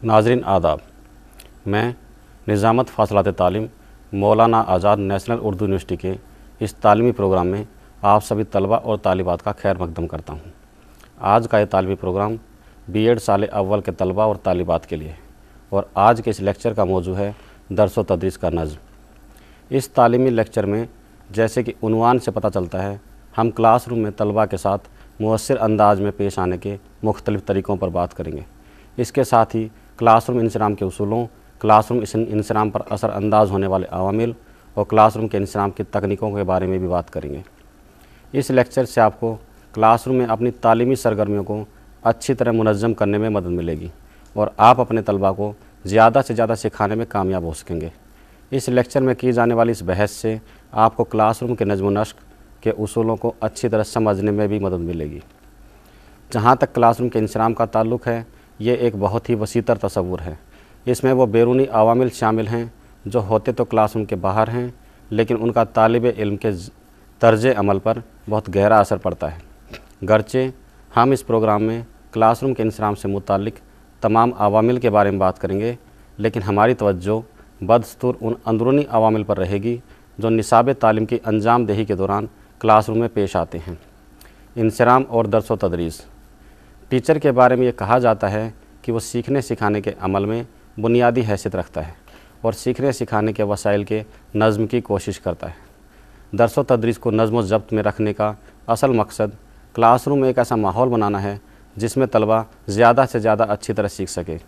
नाज़रीन आदाब, मैं निज़ामत फ़ासलात तालीम मौलाना आज़ाद नेशनल उर्दू यूनिवर्सिटी के इस तालीमी प्रोग्राम में आप सभी तलबा और तालिबात का खैर मकदम करता हूँ। आज का ये तालीमी प्रोग्राम बीएड साल अव्वल के तलबा और तालिबात के लिए और आज के इस लेक्चर का मौजू है दर्स व तदरीस का नज़्म। इस तालीमी लेक्चर में जैसे कि उन्वान से पता चलता है, हम क्लासरूम में तलबा के साथ मुअस्सिर अंदाज में पेश आने के मुख्तलिफ़ तरीक़ों पर बात करेंगे। इसके साथ ही क्लासरूम इंसराम के उसूलों, क्लासरूम इंसराम पर असर अंदाज होने वाले अवामिल और क्लासरूम के इंसराम की तकनीकों के बारे में भी बात करेंगे। इस लेक्चर से आपको क्लासरूम में अपनी तालीमी सरगर्मियों को अच्छी तरह मुनज़्ज़म करने में मदद मिलेगी और आप अपने तलबा को ज़्यादा से ज़्यादा सिखाने में कामयाब हो सकेंगे। इस लेक्चर में की जाने वाली इस बहस से आपको क्लासरूम के नज़्म व नस्क के उसूलों को अच्छी तरह समझने में भी मदद मिलेगी। जहाँ तक क्लासरूम के इंसराम का ताल्लुक़ है, ये एक बहुत ही वसीतर तसव्वुर है। इसमें वो बैरूनी अवामिल शामिल हैं जो होते तो क्लासरूम के बाहर हैं, लेकिन उनका तालिब इल्म के तर्ज अमल पर बहुत गहरा असर पड़ता है। गरचे हम इस प्रोग्राम में क्लासरूम के इंसराम से मुताल्लिक़ तमाम अवामिल के बारे में बात करेंगे, लेकिन हमारी तवज्जो बदस्तूर उन अंदरूनी अवामिल पर रहेगी जो निसाब तालीम की अंजाम दही के दौरान क्लासरूम में पेश आते हैं। इंसराम और दर्स व तदरीस। टीचर के बारे में ये कहा जाता है कि वो सीखने सिखाने के अमल में बुनियादी हैसियत रखता है और सीखने सिखाने के वसाइल के नज़्म की कोशिश करता है। दर्स व तदरीस को नज़्म व ज़ब्त में रखने का असल मकसद क्लासरूम में एक ऐसा माहौल बनाना है जिसमें तलबा ज़्यादा से ज़्यादा अच्छी तरह सीख सके।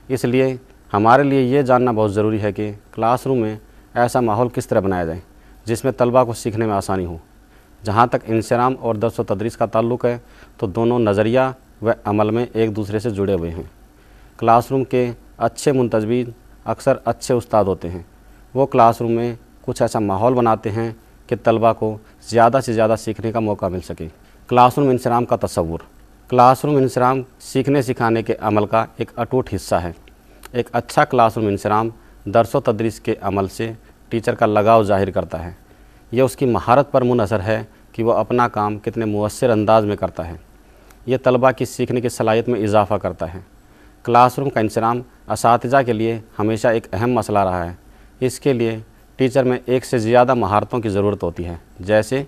इसलिए हमारे लिए ये जानना बहुत ज़रूरी है कि क्लासरूम में ऐसा माहौल किस तरह बनाया जाए जिसमें तलबा को सीखने में आसानी हो। जहाँ तक इंसराम और दर्स व तदरीस का ताल्लुक़ है, तो दोनों नज़रिया व अमल में एक दूसरे से जुड़े हुए हैं। क्लासरूम के अच्छे मुंतज़मीन अक्सर अच्छे उस्ताद होते हैं। वो क्लासरूम में कुछ ऐसा माहौल बनाते हैं कि तलबा को ज़्यादा से ज़्यादा सीखने का मौका मिल सके। क्लासरूम इंसराम का तसव्वुर। क्लासरूम इंसराम सीखने सिखाने के अमल का एक अटूट हिस्सा है। एक अच्छा क्लासरूम इंसराम दर्स व तदरीस के अमल से टीचर का लगाव ज़ाहिर करता है। यह उसकी महारत पर मुनहसर है कि वह अपना काम कितने मुअस्सिर अंदाज में करता है। यह तलबा की सीखने की सलाहियत में इजाफ़ा करता है। क्लासरूम का इंसराम असातिज़ा के लिए हमेशा एक अहम मसला रहा है। इसके लिए टीचर में एक से ज़्यादा महारतों की ज़रूरत होती है, जैसे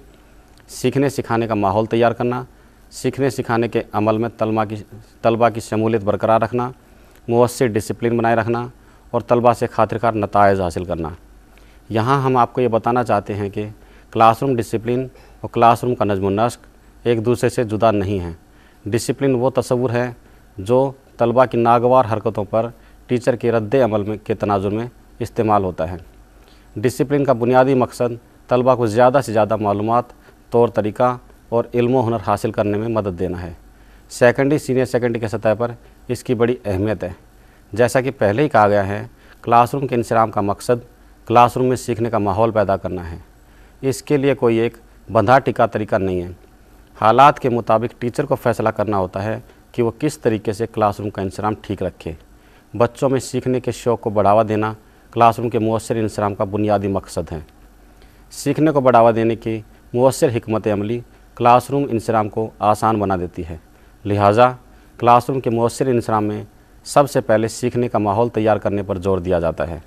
सीखने सिखाने का माहौल तैयार करना, सीखने सिखाने के अमल में तलबा की शमूलियत बरकरार रखना, मुअस्सिर डिसिप्लिन बनाए रखना और तलबा से खातिरकार नताइज हासिल करना। यहाँ हम आपको ये बताना चाहते हैं कि क्लासरूम डिसिप्लिन और क्लासरूम का नज़्म व नस्क एक दूसरे से जुदा नहीं हैं। डिसिप्लिन वो तसव्वुर है जो तलबा की नागवार हरकतों पर टीचर के रद्द अमल में के तनाजुर में इस्तेमाल होता है। डिसिप्लिन का बुनियादी मकसद तलबा को ज़्यादा से ज़्यादा मालूमात, तौर तरीक़ा और इल्म व हुनर हासिल करने में मदद देना है। सेकेंडरी सीनियर सेकेंडरी के सतह पर इसकी बड़ी अहमियत है। जैसा कि पहले ही कहा गया है, क्लासरूम के इंसराम का मकसद क्लासरूम में सीखने का माहौल पैदा करना है। इसके लिए कोई एक बंधा टिका तरीका नहीं है। हालात के मुताबिक टीचर को फ़ैसला करना होता है कि वो किस तरीके से क्लासरूम का इंसराम ठीक रखे। बच्चों में सीखने के शौक़ को बढ़ावा देना क्लासरूम के मुअस्सिर इंसराम का बुनियादी मकसद है। सीखने को बढ़ावा देने की मुअस्सिर हिकमत अमली क्लासरूम इंसराम को आसान बना देती है। लिहाजा क्लासरूम के मुअस्सिर इंसराम में सबसे पहले सीखने का माहौल तैयार करने पर जोर दिया जाता है।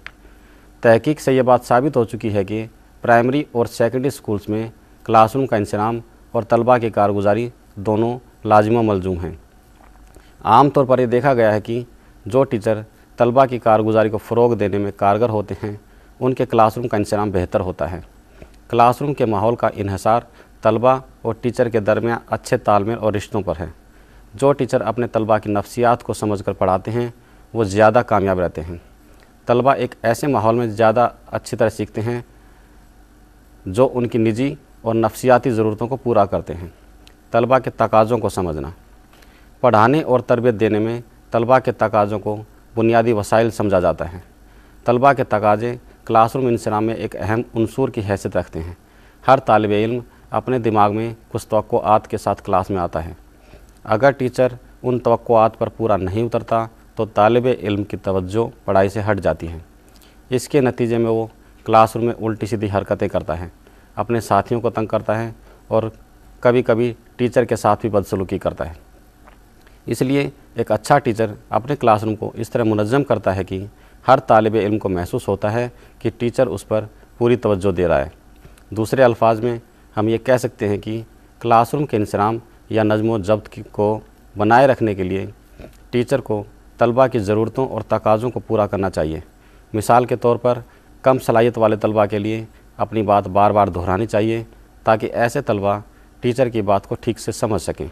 तहकीक से ये बात साबित हो चुकी है कि प्राइमरी और सेकेंडरी स्कूल्स में क्लासरूम का इंसराम और तलबा की कारगुजारी दोनों लाजिम व मलजूम हैं। आम तौर पर यह देखा गया है कि जो टीचर तलबा की कारगुजारी को फ़रोग़ देने में कारगर होते हैं, उनके क्लासरूम का इंसराम बेहतर होता है। क्लासरूम के माहौल का इन्हिसार तलबा और टीचर के दरमियान अच्छे तालमेल और रिश्तों पर है। जो टीचर अपने तलबा की नफ्सियात को समझकर पढ़ाते हैं, वो ज़्यादा कामयाब रहते हैं। तलबा एक ऐसे माहौल में ज़्यादा अच्छी तरह सीखते हैं जो उनकी निजी और नफ्सियाती ज़रूरतों को पूरा करते हैं। तलबा के तकाज़ों को समझना। पढ़ाने और तरबियत देने में तलबा के तकाज़ों को बुनियादी वसाइल समझा जाता है। तलबा के तकाज़े क्लासरूम इंसराम में एक अहम उनसूर की हैसियत रखते हैं। हर तालिब इल्म अपने दिमाग में कुछ तवक्कुआत के साथ क्लास में आता है। अगर टीचर उन तवक्कुआत पर पूरा नहीं उतरता तो तालिब इल्म की तवज्जो पढ़ाई से हट जाती है। इसके नतीजे में वो क्लासरूम में उल्टी सीधी हरकतें करता है, अपने साथियों को तंग करता है और कभी कभी टीचर के साथ भी बदसलूकी करता है। इसलिए एक अच्छा टीचर अपने क्लासरूम को इस तरह मुनज़्ज़म करता है कि हर तालिब इल्म को महसूस होता है कि टीचर उस पर पूरी तवज्जो दे रहा है। दूसरे अल्फाज में हम ये कह सकते हैं कि क्लासरूम के इंसराम या नज़्म व ज़ब्त को बनाए रखने के लिए टीचर को तलबा की ज़रूरतों और तकाज़ों को पूरा करना चाहिए। मिसाल के तौर पर कम सलाहियत वाले तलबा के लिए अपनी बात बार बार दोहरानी चाहिए ताकि ऐसे तलबा टीचर की बात को ठीक से समझ सकें।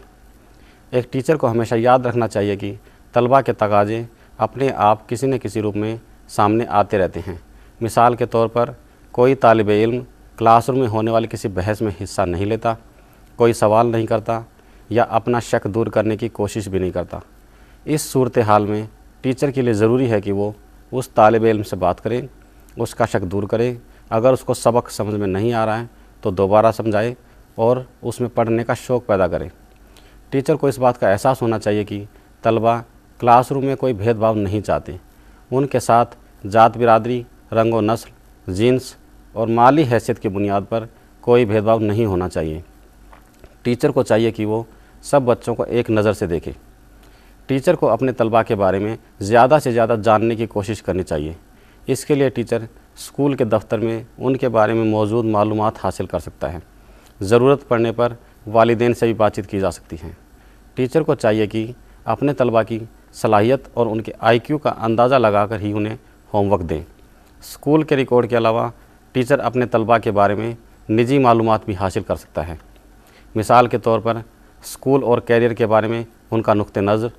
एक टीचर को हमेशा याद रखना चाहिए कि तलबा के तकाज़े अपने आप किसी न किसी रूप में सामने आते रहते हैं। मिसाल के तौर पर कोई तालिब इल्म क्लासरूम में होने वाली किसी बहस में हिस्सा नहीं लेता, कोई सवाल नहीं करता या अपना शक दूर करने की कोशिश भी नहीं करता। इस सूरत हाल में टीचर के लिए ज़रूरी है कि वो उस तालिब इल्म से बात करें, उसका शक दूर करें। अगर उसको सबक समझ में नहीं आ रहा है तो दोबारा समझाए और उसमें पढ़ने का शौक़ पैदा करें। टीचर को इस बात का एहसास होना चाहिए कि तलबा क्लासरूम में कोई भेदभाव नहीं चाहते। उनके साथ जात बिरादरी, रंग व नस्ल, जीन्स और माली हैसियत की बुनियाद पर कोई भेदभाव नहीं होना चाहिए। टीचर को चाहिए कि वो सब बच्चों को एक नज़र से देखे। टीचर को अपने तलबा के बारे में ज़्यादा से ज़्यादा जानने की कोशिश करनी चाहिए। इसके लिए टीचर स्कूल के दफ्तर में उनके बारे में मौजूद मालूमात हासिल कर सकता है। ज़रूरत पड़ने पर वालिदैन से भी बातचीत की जा सकती है। टीचर को चाहिए कि अपने तलबा की सलाहियत और उनके IQ का अंदाज़ा लगाकर ही उन्हें होमवर्क दें। स्कूल के रिकॉर्ड के अलावा टीचर अपने तलबा के बारे में निजी मालूमात भी हासिल कर सकता है। मिसाल के तौर पर स्कूल और कैरियर के बारे में उनका नुक्ते नज़र,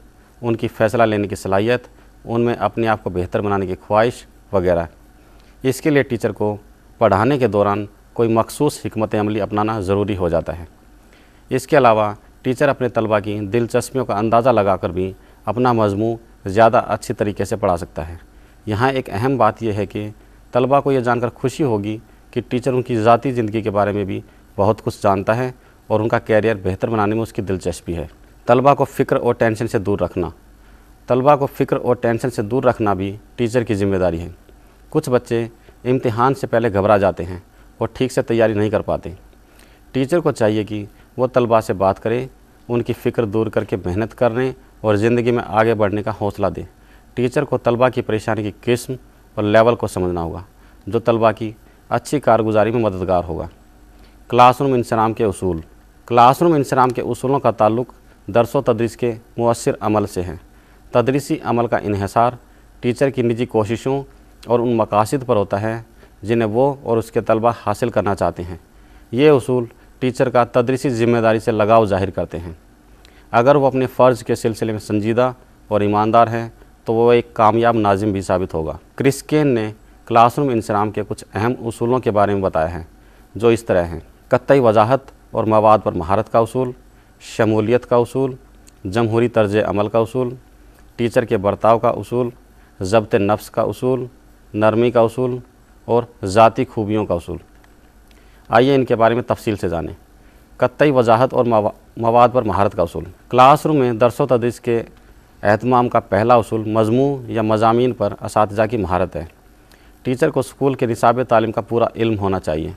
उनकी फ़ैसला लेने की सलाहियत, उनमें अपने आप को बेहतर बनाने की ख्वाहिश वगैरह। इसके लिए टीचर को पढ़ाने के दौरान कोई मखसूस हिकमत अमली अपनाना ज़रूरी हो जाता है। इसके अलावा टीचर अपने तलबा की दिलचस्पियों का अंदाज़ा लगाकर भी अपना मजमू ज़्यादा अच्छी तरीके से पढ़ा सकता है। यहाँ एक अहम बात यह है कि तलबा को यह जानकर खुशी होगी कि टीचर उनकी ज़ाती ज़िंदगी के बारे में भी बहुत कुछ जानता है और उनका कैरियर बेहतर बनाने में उसकी दिलचस्पी है। तलबा को फ़िक्र और टेंशन से दूर रखना। तलबा को फ़िक्र और टेंशन से दूर रखना भी टीचर की ज़िम्मेदारी है। कुछ बच्चे इम्तिहान से पहले घबरा जाते हैं और ठीक से तैयारी नहीं कर पाते। टीचर को चाहिए कि वो तलबा से बात करे, उनकी फ़िक्र दूर करके मेहनत करने और ज़िंदगी में आगे बढ़ने का हौसला दे। टीचर को तलबा की परेशानी की किस्म और लेवल को समझना होगा, जो तलबा की अच्छी कारगुजारी में मददगार होगा। क्लासरूम इंसराम के उसूल। क्लासरूम इंसराम के उसूलों का ताल्लुक़ दर्स व तदरीस के मुअस्सिर अमल से है। तदरीसी अमल का इन्हिसार टीचर की निजी कोशिशों और उन मकासद पर होता है जिन्हें वो और उसके तलबा हासिल करना चाहते हैं। ये उसूल टीचर का तदरीसी ज़िम्मेदारी से लगाव ज़ाहिर करते हैं। अगर वो अपने फ़र्ज़ के सिलसिले में संजीदा और ईमानदार है तो वो एक कामयाब नाज़िम भी साबित होगा। क्रिस्केन ने क्लासरूम इंसराम के कुछ अहम उसूलों के बारे में बताया है, जो इस तरह हैं: कत्तई वजाहत और मवाद पर महारत का उसूल, शमूलियत का उसूल, जमहूरी तर्ज अमल का उसूल, टीचर के बर्ताव का उसूल, ज़ब्त नफ्स का उसूल, नरमी का उसूल और ज़ाती खूबियों का उसूल। आइए इनके बारे में तफसील से जानें। कत्तई वजाहत और मवाद पर महारत का उसूल। क्लासरूम में दर्स व तदरीस के एहतमाम का पहला उसूल मजमू या मज़ामीन पर असातिज़ा की महारत है। टीचर को स्कूल के निसाब तालीम का पूरा इल्म होना चाहिए।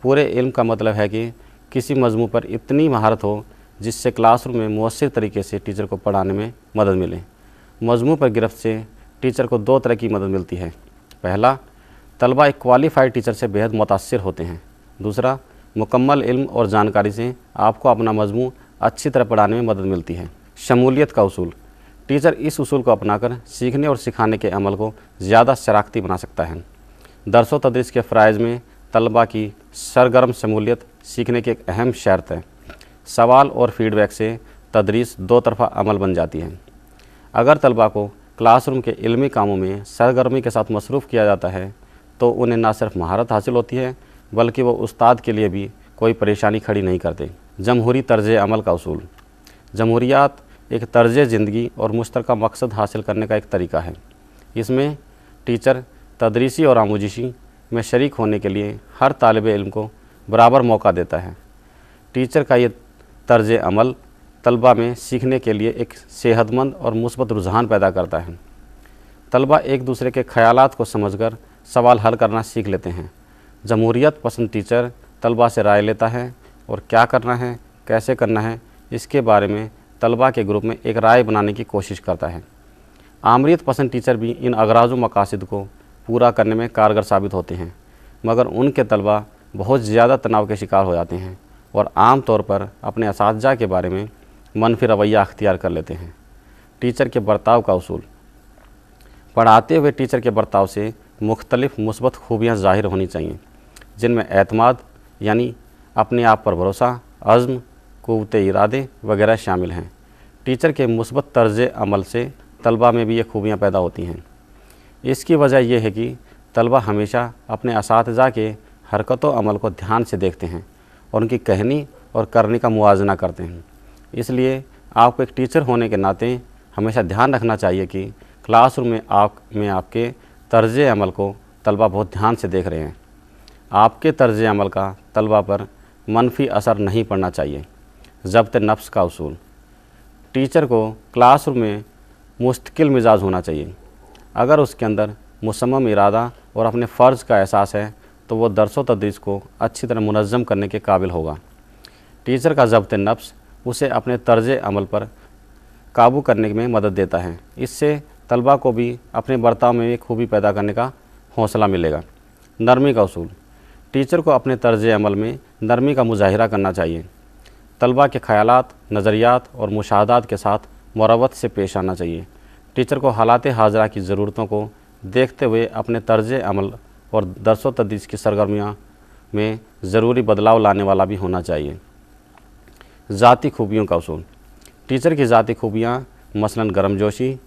पूरे इल्म का मतलब है कि किसी मजमू पर इतनी महारत हो जिससे क्लासरूम में मुअस्सिर तरीके से टीचर को पढ़ाने में मदद मिले। मजमू पर गिरफ्त से टीचर को दो तरह की मदद मिलती है। पहला, तलबा एक क्वालिफाइड टीचर से बेहद मुतासिर होते हैं। दूसरा, मुकम्मल इल्म और जानकारी से आपको अपना मजमू अच्छी तरह पढ़ाने में मदद मिलती है। शमूलियत का उसूल। टीचर इस उसूल को अपनाकर सीखने और सिखाने के अमल को ज़्यादा शराकती बना सकता है। दर्स व तदरीस के फ़राइज़ में तलबा की सरगर्म शमूलियत सीखने की एक अहम शर्त है। सवाल और फीडबैक से तदरीस दो तरफ़ा अमल बन जाती है। अगर तलबा को क्लासरूम के इल्मी कामों में सरगर्मी के साथ मसरूफ़ किया जाता है तो उन्हें न सिर्फ महारत हासिल होती है बल्कि वो उस्ताद के लिए भी कोई परेशानी खड़ी नहीं करते। जमहूरी तर्ज अमल का उसूल। जमहूरियात एक तर्ज ज़िंदगी और मुश्तरका मकसद हासिल करने का एक तरीका है। इसमें टीचर तदरीसी और आमूजिशी में शरीक होने के लिए हर तालिब इल्म को बराबर मौका देता है। टीचर का ये तर्ज अमल तलबा में सीखने के लिए एक सेहतमंद और मुस्बत रुझान पैदा करता है। तलबा एक दूसरे के ख़यालात को समझकर सवाल हल करना सीख लेते हैं। जमहूरियत पसंद टीचर तलबा से राय लेता है और क्या करना है, कैसे करना है, इसके बारे में तलबा के ग्रुप में एक राय बनाने की कोशिश करता है। आमरीत पसंद टीचर भी इन अगराज़ व मकासद को पूरा करने में कारगर साबित होते हैं, मगर उनके तलबा बहुत ज़्यादा तनाव के शिकार हो जाते हैं और आम तौर पर अपने असातिज़ा के बारे में मनफी रवैया अख्तियार कर लेते हैं। टीचर के बर्ताव का उसूल। पढ़ाते हुए टीचर के बर्ताव से मुख्तलिफ़ मुस्बत खूबियाँ ज़ाहिर होनी चाहिए, जिनमें एतमाद यानी अपने आप पर भरोसा, अज़्म, क़ुव्वत इरादे वगैरह शामिल हैं। टीचर के मुस्बत तर्ज़ अमल से तलबा में भी ये खूबियाँ पैदा होती हैं। इसकी वजह यह है कि तलबा हमेशा अपने असातिज़ा के हरकत व अमल को ध्यान से देखते हैं और उनकी कहनी और करने का मुआजना करते हैं। इसलिए आपको एक टीचर होने के नाते हमेशा ध्यान रखना चाहिए कि क्लासरूम में आपके तर्ज़ अमल को तलबा बहुत ध्यान से देख रहे हैं। आपके तर्ज़ अमल का तलबा पर मनफी असर नहीं पड़ना चाहिए। ज़ब्त नफ्स का उसूल। टीचर को क्लासरूम में मुस्तकिल मिजाज होना चाहिए। अगर उसके अंदर मुसम्मम इरादा और अपने फ़र्ज़ का एहसास है तो वो दर्स व तदरीस को अच्छी तरह मुनज़्ज़म करने के काबिल होगा। टीचर का ज़ब्त नफ्स उसे अपने तर्ज़ अमल पर काबू करने में मदद देता है। इससे तलबा को भी अपने बर्ताव में खूबी पैदा करने का हौसला मिलेगा। नरमी का उसूल। टीचर को अपने तर्ज़ अमल में नरमी का मुज़ाहिरा करना चाहिए। तलबा के ख़यालात, नज़रियात और मुशाहदात के साथ मुरवत से पेश आना चाहिए। टीचर को हालात हाज़िरा की ज़रूरतों को देखते हुए अपने तर्ज़ अमल और दर्स व तदरीस की सरगर्मियाँ में ज़रूरी बदलाव लाने वाला भी होना चाहिए। ज़ाती खूबियों का उसूल। टीचर की ज़ाती खूबियाँ मसलन गर्मजोशी,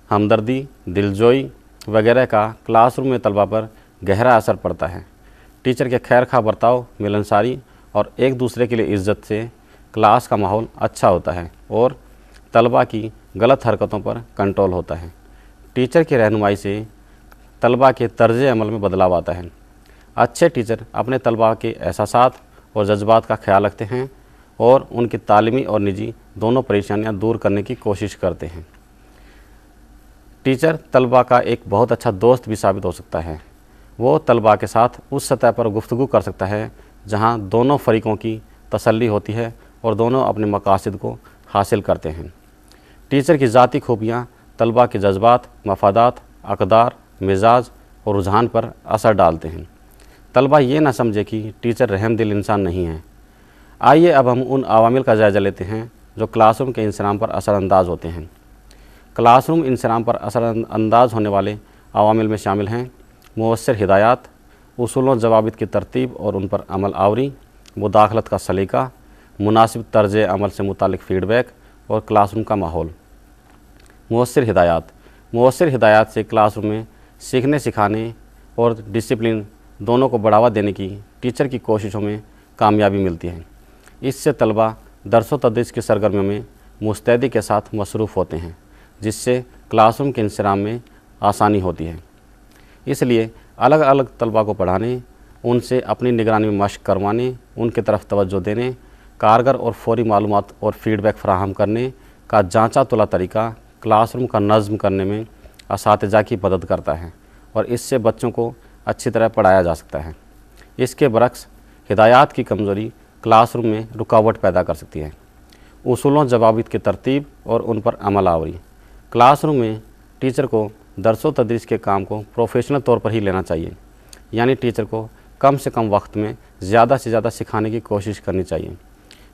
हमदर्दी, दिलजोई वगैरह का क्लासरूम में तलबा पर गहरा असर पड़ता है। टीचर के खैरखा बर्ताव, मिलनसारी और एक दूसरे के लिए इज़्ज़त से क्लास का माहौल अच्छा होता है और तलबा की गलत हरकतों पर कंट्रोल होता है। टीचर की रहनुमाई से तलबा के तर्ज़ अमल में बदलाव आता है। अच्छे टीचर अपने तलबा के एहसासात और जज्बात का ख्याल रखते हैं और उनकी तालीमी और निजी दोनों परेशानियां दूर करने की कोशिश करते हैं। टीचर तलबा का एक बहुत अच्छा दोस्त भी साबित हो सकता है। वो तलबा के साथ उस सतह पर गुफ्तगू कर सकता है जहां दोनों फरीकों की तसल्ली होती है और दोनों अपने मकासद को हासिल करते हैं। टीचर की ज़ाती खूबियाँ तलबा के जज्बात, मफादात, अक़दार, मिजाज और रुझान पर असर डालते हैं। तलबा ये ना समझे कि टीचर रहमदिल इंसान नहीं है। आइए अब हम उन अवामिल का जायज़ा लेते हैं जो क्लासरूम के इंसराम पर असरानंदाज होते हैं। क्लासरूम इंसराम पर असरानंदाज होने वाले अवामिल में शामिल हैं मुअस्सिर हिदायत, उसूल व ज़वाबित की तरतीब और उन पर अमल आवरी, मुदाखलत का सलीका, मुनासिब तर्ज़ अमल से मुतालिक फ़ीडबैक और क्लासरूम का माहौल। मुअस्सिर हिदायत से क्लासरूम में सीखने सिखाने और डिसिप्लिन दोनों को बढ़ावा देने की टीचर की कोशिशों में कामयाबी मिलती है। इससे तलबा दर्स व तदरीस की सरगर्मियों में मुस्तैदी के साथ मसरूफ़ होते हैं, जिससे क्लासरूम के इंसराम में आसानी होती है। इसलिए अलग अलग तलबा को पढ़ाने, उनसे अपनी निगरानी में मशक़ करवाने, उनकी तरफ तवज्जो देने, कारगर और फौरी मालूमात और फ़ीडबैक फ़राहम करने का जांचा तुला तरीका क्लासरूम का नज़्म करने में असातिज़ा की मदद करता है और इससे बच्चों को अच्छी तरह पढ़ाया जा सकता है। इसके बरक्स हिदायत की कमज़ोरी क्लासरूम में रुकावट पैदा कर सकती है। उसूलों ज़वाबित की तरतीब और उन पर अमल आवरी। क्लासरूम में टीचर को दर्स व तदरीस के काम को प्रोफेशनल तौर पर ही लेना चाहिए, यानी टीचर को कम से कम वक्त में ज़्यादा से ज़्यादा सिखाने की कोशिश करनी चाहिए।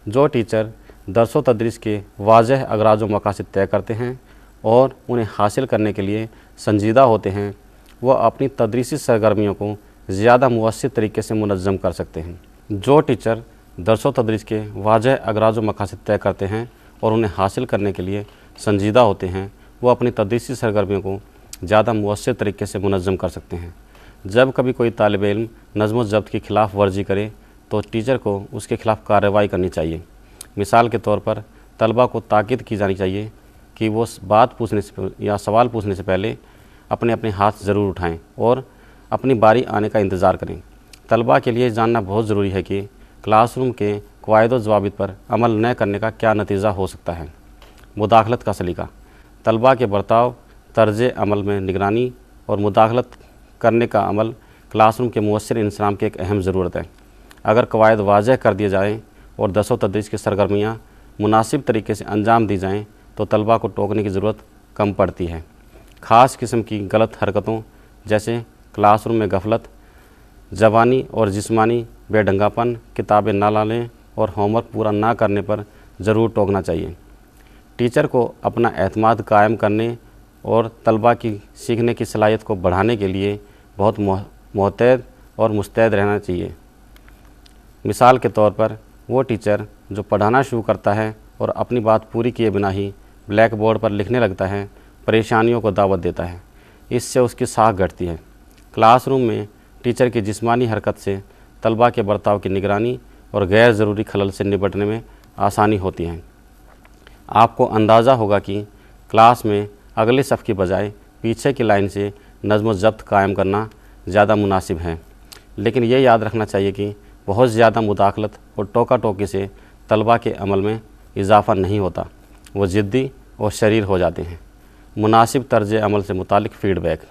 जो टीचर दर्स व तदरीस के वाज़ेह अगराज़ व मकासद तय करते हैं और उन्हें हासिल करने के लिए संजीदा होते हैं, वह अपनी तदरीसी सरगर्मियों को ज़्यादा मुअस्सिर तरीके से मुनज़्ज़म कर सकते हैं। जो टीचर दर्स व तदरीस के वाज़ेह अगराज़ व मकासद तय करते हैं और उन्हें हासिल करने के लिए संजीदा होते हैं, वह अपनी तदरीसी सरगर्मियों को ज़्यादा मुअस्सिर तरीके से मुनज़्ज़म कर सकते हैं। जब कभी कोई तालिब इल्म नज़्म व ज़ब्त की खिलाफ वर्जी करे तो टीचर को उसके खिलाफ कार्रवाई करनी चाहिए। मिसाल के तौर पर तलबा को ताकीद की जानी चाहिए कि वो बात पूछने से या सवाल पूछने से पहले अपने अपने हाथ ज़रूर उठाएं और अपनी बारी आने का इंतज़ार करें। तलबा के लिए जानना बहुत ज़रूरी है कि क्लासरूम के क़वाइद व ज़वाबित पर अमल न करने का क्या नतीजा हो सकता है। मुदाखलत का सलीका। तलबा के बर्ताव, तर्ज़ अमल में निगरानी और मुदाखलत करने का अमल क्लासरूम के मुअस्सिर इंसराम की एक अहम ज़रूरत है। अगर क़वाइद वाज़ेह कर दिए जाएँ और दर्स व तदरीस की सरगर्मियाँ मुनासिब तरीके से अंजाम दी जाएं तो तलबा को टोकने की ज़रूरत कम पड़ती है। ख़ास किस्म की गलत हरकतों जैसे क्लासरूम में गफलत, ज़बानी और जिस्मानी बेढंगापन, किताबें ना लाने और होमवर्क पूरा ना करने पर ज़रूर टोकना चाहिए। टीचर को अपना एतमाद कायम करने और तलबा की सीखने की सलाहियत को बढ़ाने के लिए बहुत मुस्तैद और मुस्तैद रहना चाहिए। मिसाल के तौर पर वो टीचर जो पढ़ाना शुरू करता है और अपनी बात पूरी किए बिना ही ब्लैक बोर्ड पर लिखने लगता है, परेशानियों को दावत देता है। इससे उसकी साख घटती है। क्लासरूम में टीचर की जिस्मानी हरकत से तलबा के बर्ताव की निगरानी और गैर ज़रूरी खलल से निपटने में आसानी होती है। आपको अंदाज़ा होगा कि क्लास में अगले सफ़ की बजाय पीछे की लाइन से नज़्म व ज़ब्त कायम करना ज़्यादा मुनासिब है, लेकिन ये याद रखना चाहिए कि बहुत ज़्यादा मुदाखलत और टोका टोकी से तलबा के अमल में इजाफ़ा नहीं होता, वो ज़िद्दी और शरीर हो जाते हैं। मुनासिब तर्ज अमल से मुतालिक फ़ीडबैक।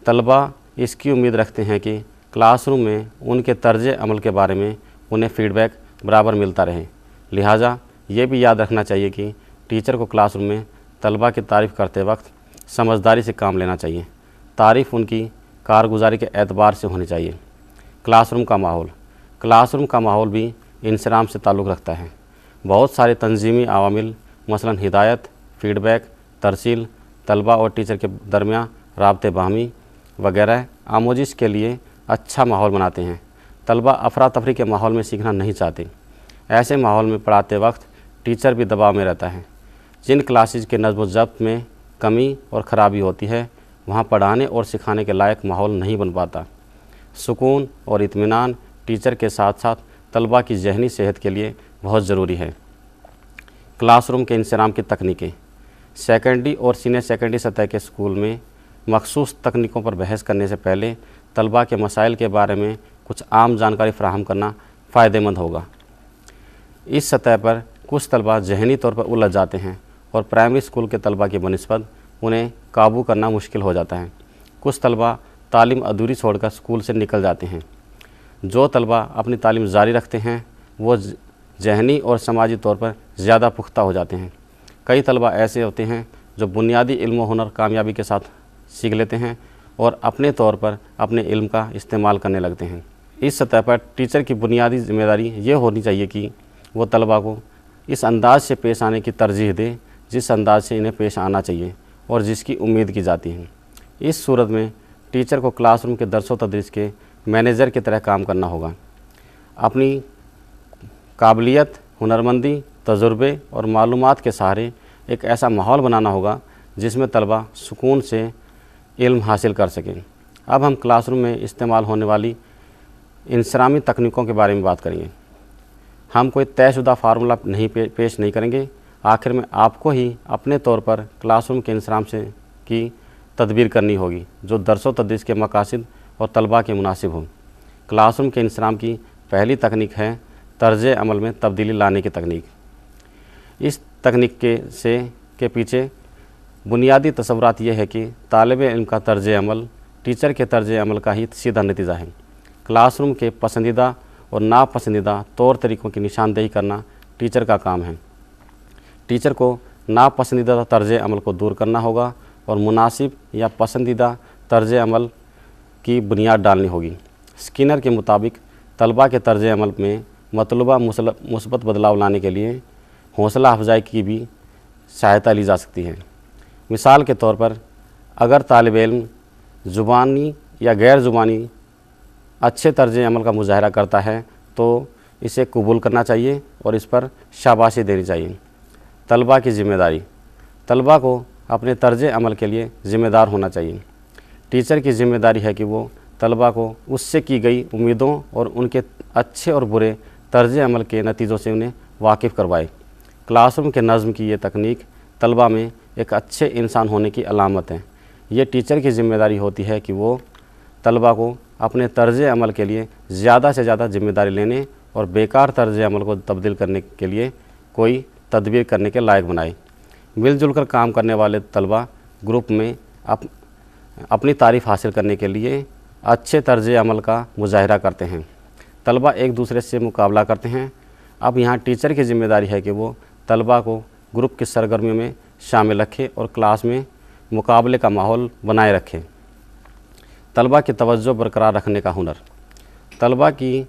तलबा इसकी उम्मीद रखते हैं कि क्लासरूम में उनके तर्ज अमल के बारे में उन्हें फ़ीडबैक बराबर मिलता रहे। लिहाजा ये भी याद रखना चाहिए कि टीचर को क्लासरूम में तलबा की तारीफ़ करते वक्त समझदारी से काम लेना चाहिए। तारीफ़ उनकी कारगुजारी के एतबार से होनी चाहिए। क्लासरूम का माहौल। क्लासरूम का माहौल भी इंसराम से ताल्लुक़ रखता है। बहुत सारे तंजीमी अवामिल मसलन हिदायत, फ़ीडबैक, तरसील, तलबा और टीचर के दरमियान राब्ते बाहमी वगैरह आमोजिश के लिए अच्छा माहौल बनाते हैं। तलबा अफरा तफरी के माहौल में सीखना नहीं चाहते। ऐसे माहौल में पढ़ाते वक्त टीचर भी दबाव में रहता है। जिन क्लासेज के नज़्म व ज़ब्त में कमी और ख़राबी होती है वहाँ पढ़ाने और सिखाने के लायक माहौल नहीं बन पाता। सुकून और इत्मीनान टीचर के साथ साथ तलबा की ज़हनी सेहत के लिए बहुत ज़रूरी है। क्लासरूम के इंसराम की तकनीकें। सेकेंडरी और सीनियर सेकेंडरी सतह के स्कूल में मखसूस तकनीकों पर बहस करने से पहले तलबा के मसाइल के बारे में कुछ आम जानकारी फ़राहम करना फ़ायदेमंद होगा। इस सतह पर कुछ तलबा ज़हनी तौर पर उलझ जाते हैं और प्राइमरी स्कूल के तलबा की बनिस्बत उन्हें काबू करना मुश्किल हो जाता है। कुछ तलबा तालीम अधूरी छोड़कर स्कूल से निकल जाते हैं। जो तलबा अपनी तालीम जारी रखते हैं वो ज़हनी और समाजी तौर पर ज़्यादा पुख्ता हो जाते हैं। कई तलबा ऐसे होते हैं जो बुनियादी इल्म व हुनर कामयाबी के साथ सीख लेते हैं और अपने तौर पर अपने इल्म का इस्तेमाल करने लगते हैं। इस सतह पर टीचर की बुनियादी ज़िम्मेदारी ये होनी चाहिए कि वो तलबा को इस अंदाज से पेश आने की तरजीह दे जिस अंदाज से इन्हें पेश आना चाहिए और जिसकी उम्मीद की जाती है। इस सूरत में टीचर को क्लासरूम के दर्स व तदरीस के मैनेजर की तरह काम करना होगा। अपनी काबिलियत, हुनरमंदी, तजुर्बे और मालूमात के सहारे एक ऐसा माहौल बनाना होगा जिसमें तलबा सुकून से इल्म हासिल कर सकें। अब हम क्लासरूम में इस्तेमाल होने वाली इंसरामी तकनीकों के बारे में बात करेंगे। हम कोई तयशुदा फार्मूला पेश नहीं करेंगे। आखिर में आपको ही अपने तौर पर क्लासरूम के इंसराम से की तदबीर करनी होगी जो दर्स व तदरीस के मकासद और तलबा के मुनासिब हो। क्लासरूम के इंसराम की पहली तकनीक है तर्ज अमल में तब्दीली लाने की तकनीक। इस तकनीक के पीछे बुनियादी तसव्वुरात ये है कि तालिब इल्म का तर्ज अमल टीचर के तर्ज अमल का ही सीधा नतीजा है। क्लासरूम के पसंदीदा और नापसंदीदा तौर तरीक़ों की निशानदेही करना टीचर का काम है। टीचर को नापसंदीदा तर्ज अमल को दूर करना होगा और मुनासिब या पसंदीदा तर्ज अमल की बुनियाद डालनी होगी। स्किनर के मुताबिक तलबा के तर्ज अमल में मतलूबा मुस्बत बदलाव लाने के लिए हौसला अफजाई की भी सहायता ली जा सकती है। मिसाल के तौर पर अगर तालिब इल्म ज़ुबानी या गैर ज़ुबानी अच्छे तर्ज अमल का मुजाहरा करता है तो इसे कबूल करना चाहिए और इस पर शाबाशी देनी चाहिए। तलबा की ज़िम्मेदारी। तलबा को अपने तर्ज अमल के लिए ज़िम्मेदार होना चाहिए। टीचर की ज़िम्मेदारी है कि वो तलबा को उससे की गई उम्मीदों और उनके अच्छे और बुरे तर्ज अमल के नतीजों से उन्हें वाकिफ़ करवाए। क्लासरूम के नज़्म की ये तकनीक तलबा में एक अच्छे इंसान होने की अलामत है। ये टीचर की ज़िम्मेदारी होती है कि वो तलबा को अपने तर्ज अमल के लिए ज़्यादा से ज़्यादा ज़िम्मेदारी लेने और बेकार तर्ज अमल को तब्दील करने के लिए कोई तदबीर करने के लायक बनाए। मिलजुल कर काम करने वाले तलबा ग्रुप में अपनी तारीफ़ हासिल करने के लिए अच्छे तर्ज अमल का मुजाहरा करते हैं। तलबा एक दूसरे से मुकाबला करते हैं। अब यहाँ टीचर की ज़िम्मेदारी है कि वो तलबा को ग्रुप की सरगर्मियों में शामिल रखें और क्लास में मुकाबले का माहौल बनाए रखें। तलबा की तवज्जो बरकरार रखने का हुनर। तलबा की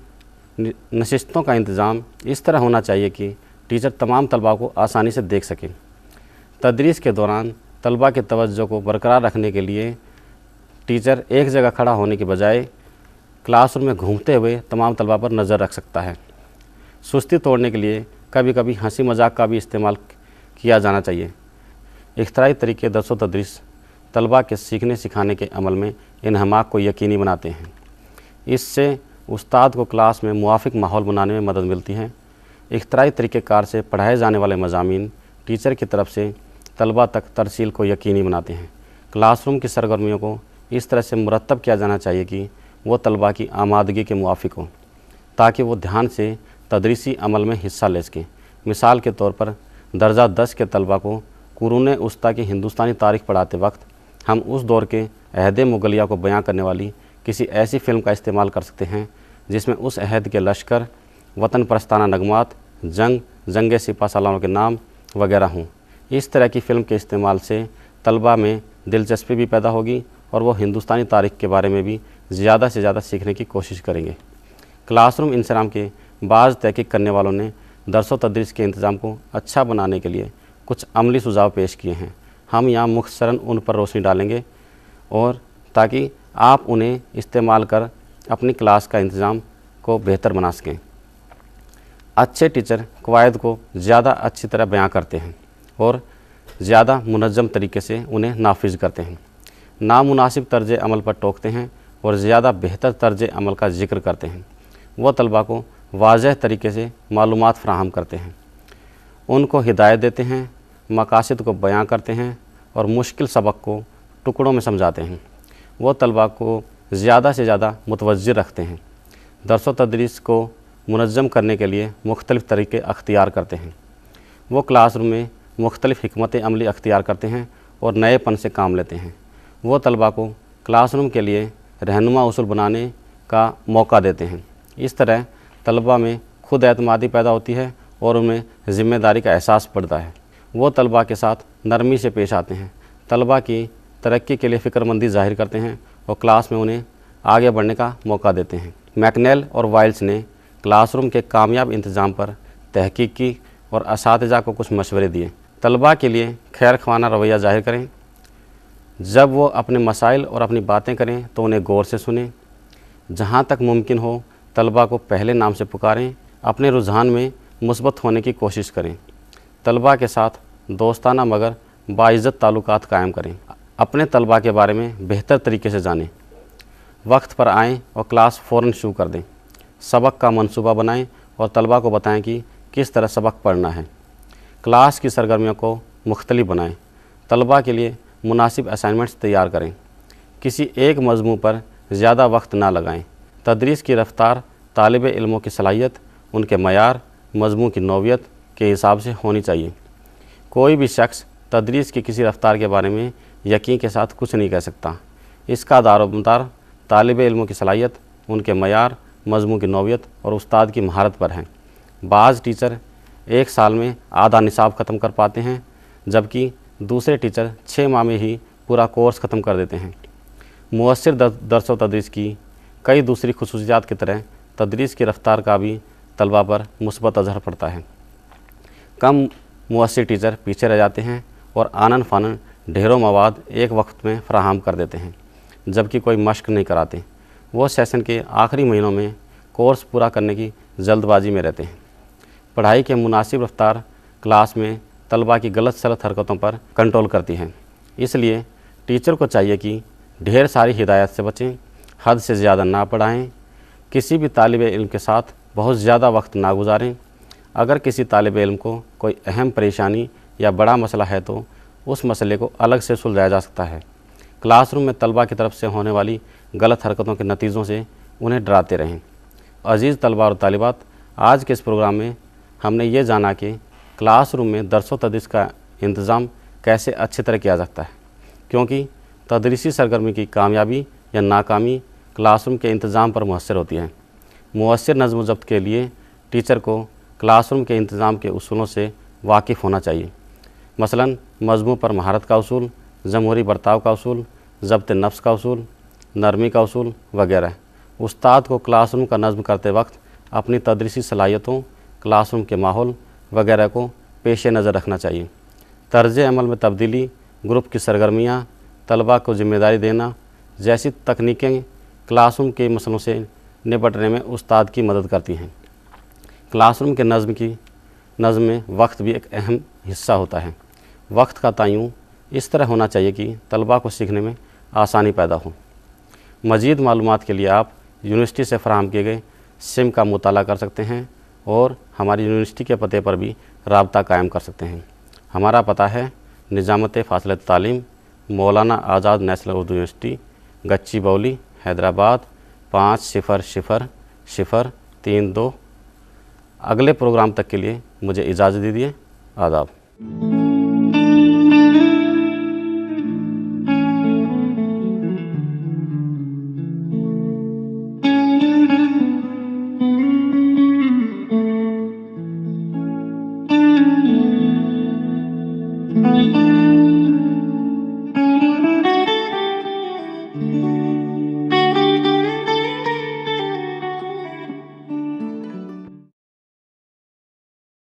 नशिस्तों का इंतज़ाम इस तरह होना चाहिए कि टीचर तमाम तलबा को आसानी से देख सकें। तदरीस के दौरान तलबा की तवज्जो को बरकरार रखने के लिए टीचर एक जगह खड़ा होने के बजाय क्लासरूम में घूमते हुए तमाम तलबा पर नज़र रख सकता है। सुस्ती तोड़ने के लिए कभी कभी हंसी मजाक का भी इस्तेमाल किया जाना चाहिए। इख्तराई तरीके दर्स व तदरीस तलबा के सीखने सिखाने के अमल में इन्हमाक को यकीनी बनाते हैं। इससे उस्ताद को क्लास में मुवाफिक माहौल बनाने में मदद मिलती है। इख्तराई तरीक़ेकार से पढ़ाए जाने वाले मज़ामीन टीचर की तरफ से तलबा तक तरसील को यकीनी बनाते हैं। क्लासरूम की सरगर्मियों को इस तरह से मुरतब किया जाना चाहिए कि वो तलबा की आमादगी के मुवाफिक हो, ताकि वो ध्यान से तदरीसी अमल में हिस्सा ले सकें। मिसाल के तौर पर दर्जा 10 के तलबा को कुरून उस्ता की हिंदुस्तानी तारीख़ पढ़ाते वक्त हम उस दौर के अहद मुगलिया को बयां करने वाली किसी ऐसी फ़िल्म का इस्तेमाल कर सकते हैं जिसमें उस अहद के लश्कर, वतन परस्ताना नगमात, जंग सिपा सालारों के नाम वगैरह हों। इस तरह की फ़िल्म के इस्तेमाल से तलबा में दिलचस्पी भी पैदा होगी और वो हिंदुस्तानी तारीख़ के बारे में भी ज़्यादा से ज़्यादा सीखने की कोशिश करेंगे। क्लासरूम इंसराम के बाज़ तहक़ीक़ करने वालों ने दर्स व तदरीस के इंतज़ाम को अच्छा बनाने के लिए कुछ अमली सुझाव पेश किए हैं। हम यहाँ मुख्तसरन उन पर रोशनी डालेंगे और ताकि आप उन्हें इस्तेमाल कर अपनी क्लास का इंतज़ाम को बेहतर बना सकें। अच्छे टीचर क़वायद को ज़्यादा अच्छी तरह बयां करते हैं और ज़्यादा मुनज़्ज़म तरीके से उन्हें नाफिज करते हैं। नामुनासिब तर्ज अमल पर टोकते हैं और ज़्यादा बेहतर तर्ज अमल का ज़िक्र करते हैं। वह तलबा को वाज़ह तरीके से मालूमात फ़राहम करते हैं, उनको हिदायत देते हैं, मकासद को बयां करते हैं और मुश्किल सबक को टुकड़ों में समझाते हैं। वो तलबा को ज़्यादा से ज़्यादा मुतवज्जिह रखते हैं। दर्स व तदरीस को मुनज़्ज़म करने के लिए मुख्तलिफ़ तरीक़े अख्तियार करते हैं। वो क्लासरूम में मुख्तलिफ़ हिकमत अमली अख्तियार करते हैं और नएपन से काम लेते हैं। वो तलबा को क्लासरूम के लिए रहनुमा उसूल बनाने का मौका देते हैं। इस तरह तलबा में खुद एतमादी पैदा होती है और उनमें ज़िम्मेदारी का एहसास बढ़ता है। वो तलबा के साथ नरमी से पेश आते हैं, तलबा की तरक्की के लिए फ़िक्रमंदी ज़ाहिर करते हैं और क्लास में उन्हें आगे बढ़ने का मौका देते हैं। मैकनेल और वाइल्स ने क्लासरूम के कामयाब इंतज़ाम पर तहक़ीक़ की और असातिज़ा को कुछ मशवरे दिए। तलबा के लिए खैरख्वाना रवैया ज़ाहिर करें। जब वो अपने मसाइल और अपनी बातें करें तो उन्हें गौर से सुनें। जहाँ तक मुमकिन हो तलबा को पहले नाम से पुकारें। अपने रुझान में मुस्बत होने की कोशिश करें। तलबा के साथ दोस्ताना मगर बाइज़्ज़त ताल्लुकात कायम करें। अपने तलबा के बारे में बेहतर तरीके से जानें। वक्त पर आएँ और क्लास फ़ौरन शुरू कर दें। सबक का मंसूबा बनाएं और तलबा को बताएं कि किस तरह सबक पढ़ना है। क्लास की सरगर्मियों को मुख्तलिफ बनाएं। तलबा के लिए मुनासिब असाइनमेंट्स तैयार करें। किसी एक मज़मून पर ज़्यादा वक्त ना लगाएं। तदरीस की रफ्तार तालिब इल्मों की सलाहियत, उनके मयार, मज़मून की नौवियत के हिसाब से होनी चाहिए। कोई भी शख्स तदरीस की किसी रफ्तार के बारे में यकीन के साथ कुछ नहीं कह सकता। इसका दारोमदार तालिब इल्मों की सलाहियत, उनके मयार, मज़मून की नौवियत और उस्ताद की महारत पर हैं। बाज़ टीचर एक साल में आधा निसाब ख़त्म कर पाते हैं, जबकि दूसरे टीचर 6 माह में ही पूरा कोर्स ख़त्म कर देते हैं। मुअस्सिर दर्स व तदरीस की कई दूसरी खुसूसियात की तरह तदरीस की रफ्तार का भी तलबा पर मुस्बत असर पड़ता है। कम मुअस्सिर टीचर पीछे रह जाते हैं और आनन फानन ढेरों मवाद एक वक्त में फ़राहम कर देते हैं, जबकि कोई मश्क नहीं कराते। वो सेशन के आखिरी महीनों में कोर्स पूरा करने की जल्दबाजी में रहते हैं। पढ़ाई के मुनासिब रफ्तार क्लास में तलबा की गलत सलत हरकतों पर कंट्रोल करती है। इसलिए टीचर को चाहिए कि ढेर सारी हिदायत से बचें, हद से ज़्यादा ना पढ़ाएं, किसी भी तालिब इल्म के साथ बहुत ज़्यादा वक्त ना गुजारें। अगर किसी तालिब इल्म को कोई अहम परेशानी या बड़ा मसला है तो उस मसले को अलग से सुलझाया जा सकता है। क्लासरूम में तलबा की तरफ से होने वाली गलत हरकतों के नतीजों से उन्हें डराते रहें। अज़ीज़ तलबा और तालिबात, आज के इस प्रोग्राम में हमने ये जाना कि क्लासरूम में दर्स व तदरीस का इंतज़ाम कैसे अच्छी तरह किया जाता है, क्योंकि तदरीसी सरगर्मी की कामयाबी या नाकामी क्लासरूम के इंतज़ाम पर मुअस्सिर होती है। मुअस्सिर नज़्म व ज़ब्त के लिए टीचर को क्लासरूम के इंतज़ाम के उसूलों से वाकिफ़ होना चाहिए। मसलन मज़मून पर महारत का उसूल, जमहूरी बर्ताव का उसूल, ज़ब्त नफ्स का उसूल, नरमी का उसूल वगैरह। उस्ताद को क्लासरूम का नज़्म करते वक्त अपनी तदरीसी सलाहियतों, क्लासरूम के माहौल वगैरह को पेश नज़र रखना चाहिए। तर्ज अमल में तब्दीली, ग्रुप की सरगर्मियाँ, तलबा को ज़िम्मेदारी देना जैसी तकनीकें क्लासरूम के मसलों से निपटने में उस्ताद की मदद करती हैं। क्लासरूम के नज़्म में वक्त भी एक अहम हिस्सा होता है। वक्त का तयन इस तरह होना चाहिए कि तलबा को सीखने में आसानी पैदा हो। मज़ीद मालूमात के लिए आप यूनिवर्सिटी से फ़राहम किए गए सिम का मुताला कर सकते हैं और हमारी यूनिवर्सिटी के पते पर भी राब्ता कायम कर सकते हैं। हमारा पता है निज़ामत फ़ासिलत तालीम, मौलाना आज़ाद नेशनल उर्दू यूनिवर्सिटी, गच्चीबौली, हैदराबाद 500032। अगले प्रोग्राम तक के लिए मुझे इजाज़त दीजिए। आदाब।